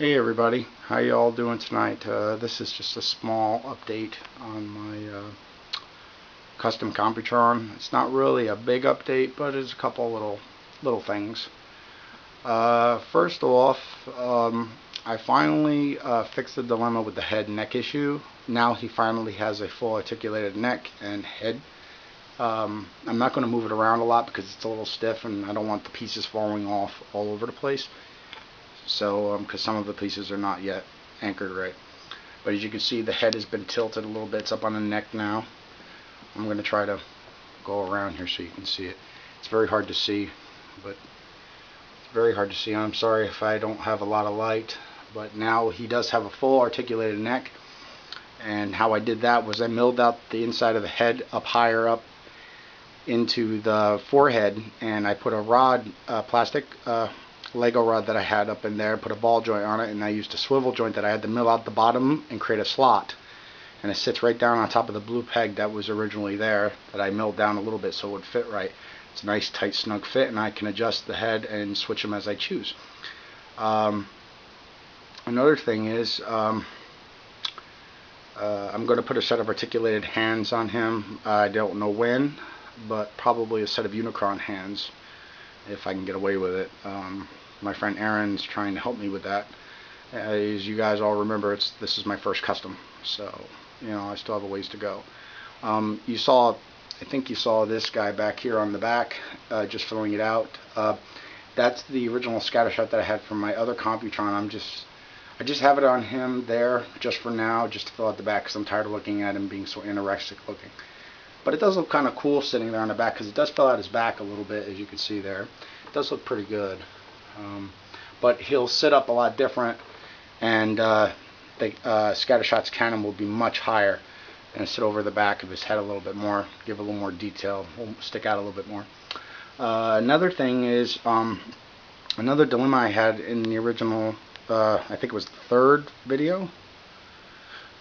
Hey everybody, how you all doing tonight? This is just a small update on my custom Computron. It's not really a big update, but it's a couple little things. First off, I finally fixed the dilemma with the head and neck issue. Now he finally has a full articulated neck and head. I'm not going to move it around a lot because it's a little stiff and I don't want the pieces falling off all over the place. So, because some of the pieces are not yet anchored right. But as you can see, the head has been tilted a little bit. It's up on the neck now. I'm going to try to go around here so you can see it. It's very hard to see, but it's very hard to see. I'm sorry if I don't have a lot of light, but now he does have a full articulated neck. And how I did that was I milled out the inside of the head up higher up into the forehead, and I put a rod, plastic Lego rod that I had up in there, put a ball joint on it, and I used a swivel joint that I had to mill out the bottom and create a slot. And it sits right down on top of the blue peg that was originally there, that I milled down a little bit so it would fit right. It's a nice tight snug fit, and I can adjust the head and switch them as I choose. Another thing is I'm going to put a set of articulated hands on him. I don't know when, but probably a set of Unicron hands if I can get away with it. My friend Aaron's trying to help me with that. As you guys all remember, this is my first custom, so I still have a ways to go. I think you saw this guy back here on the back, just filling it out. That's the original scatter shot that I had from my other Computron. I just have it on him there just for now, just to fill out the back, because I'm tired of looking at him being so anorexic looking. But it does look kind of cool sitting there on the back, because it does fill out his back a little bit, as you can see there. It does look pretty good. But he'll sit up a lot different, and the Scattershot's cannon will be much higher and sit over the back of his head a little bit more, give a little more detail, will stick out a little bit more. Another thing is another dilemma I had in the original, I think it was the third video,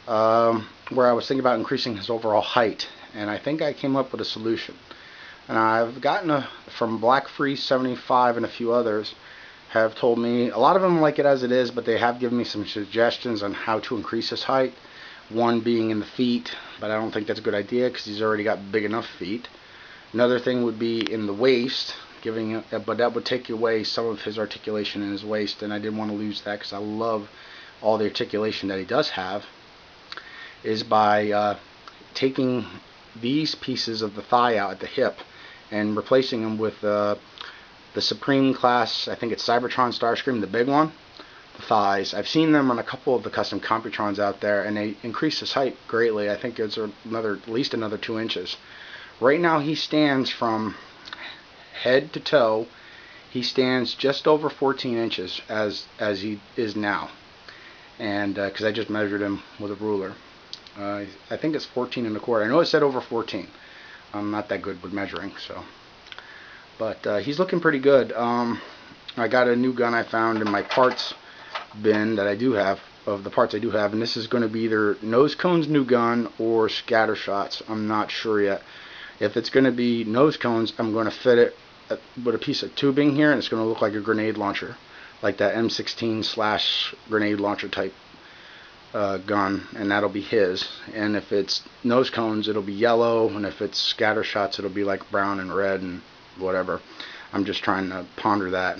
where I was thinking about increasing his overall height, and I think I came up with a solution. And I've gotten from Black Free 75 and a few others have told me, a lot of them like it as it is, but they have given me some suggestions on how to increase his height. One being in the feet, but I don't think that's a good idea because he's already got big enough feet. Another thing would be in the waist, but that would take away some of his articulation in his waist, and I didn't want to lose that because I love all the articulation that he does have. Is by taking these pieces of the thigh out at the hip and replacing them with the Supreme class, I think it's Cybertron Starscream, the big one, the thighs. I've seen them on a couple of the custom Computrons out there, and they increase his height greatly. I think it's at least another 2 inches. Right now he stands from head to toe, he stands just over 14 inches as he is now. And because I just measured him with a ruler. I think it's 14 1/4. I know it said over 14. I'm not that good with measuring, so. But he's looking pretty good. I got a new gun I found in my parts bin that I do have, of the parts I do have, and this is going to be either Nose Cone's new gun or Scatter Shots. I'm not sure yet. If it's going to be Nose Cone's, I'm going to fit it with a piece of tubing here, and it's going to look like a grenade launcher, like that M16 / grenade launcher type gun, and that'll be his. And if it's Nose Cones, it'll be yellow, and if it's Scatter Shots, it'll be like brown and red and whatever. I'm just trying to ponder that,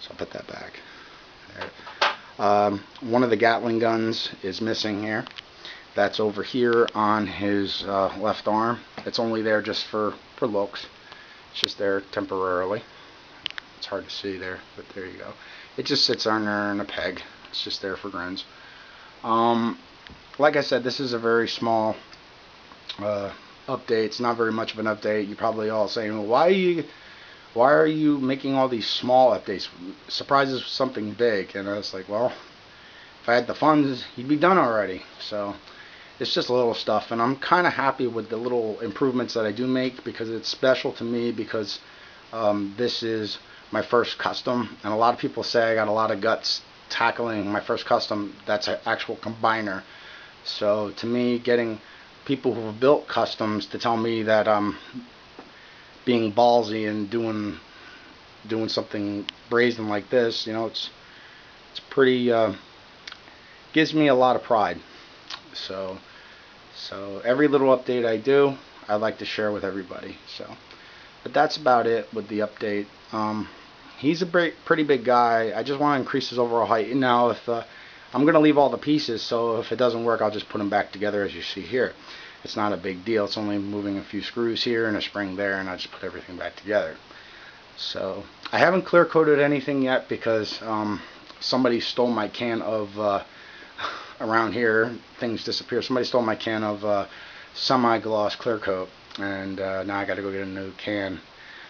so I'll put that back there. One of the Gatling guns is missing here. That's over here on his left arm. It's only there just for looks. It's just there temporarily. It's hard to see there, but there you go. It just sits on there in a peg. It's just there for grins. Like I said, this is a very small update. It's not very much of an update. You're probably all saying, well, why are you making all these small updates? Surprises something big. And I was like, well, if I had the funds, he'd be done already. So it's just little stuff, and I'm kind of happy with the little improvements that I do make, because it's special to me, because this is my first custom, and a lot of people say I got a lot of guts tackling my first custom. That's an actual combiner. So to me, getting people who have built customs to tell me that I'm being ballsy and doing something brazen like this, it's pretty pretty gives me a lot of pride. So every little update I do, I like to share with everybody. But that's about it with the update. He's a pretty big guy. I just want to increase his overall height. Now, if I'm going to leave all the pieces, so if it doesn't work, I'll just put them back together as you see here. It's not a big deal. It's only moving a few screws here and a spring there, and I just put everything back together. So I haven't clear coated anything yet because somebody stole my can of around here. Things disappear. Somebody stole my can of semi-gloss clear coat, and now I got to go get a new can.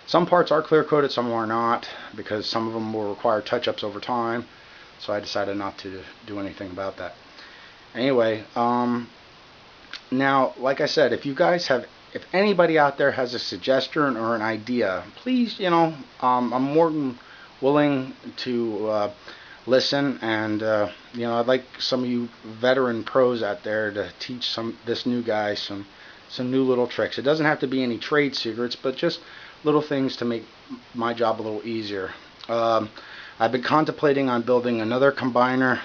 Some parts are clear coated, some are not, because some of them will require touch-ups over time. So I decided not to do anything about that. Anyway, now, like I said, if you guys have, if anybody out there has a suggestion or an idea, please, I'm more than willing to listen, and I'd like some of you veteran pros out there to teach this new guy some new little tricks. It doesn't have to be any trade secrets, but just little things to make my job a little easier. I've been contemplating on building another combiner.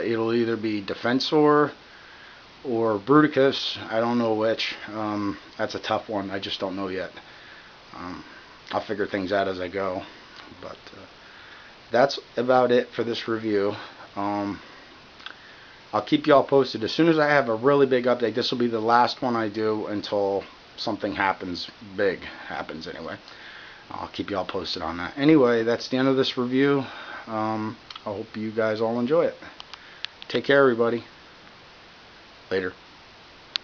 It'll either be Defensor or Bruticus. I don't know which. That's a tough one. I just don't know yet. I'll figure things out as I go. But that's about it for this review. I'll keep y'all posted. As soon as I have a really big update, this will be the last one I do until something big happens anyway. I'll keep y'all posted on that. Anyway, that's the end of this review. I hope you guys all enjoy it. Take care, everybody. Later.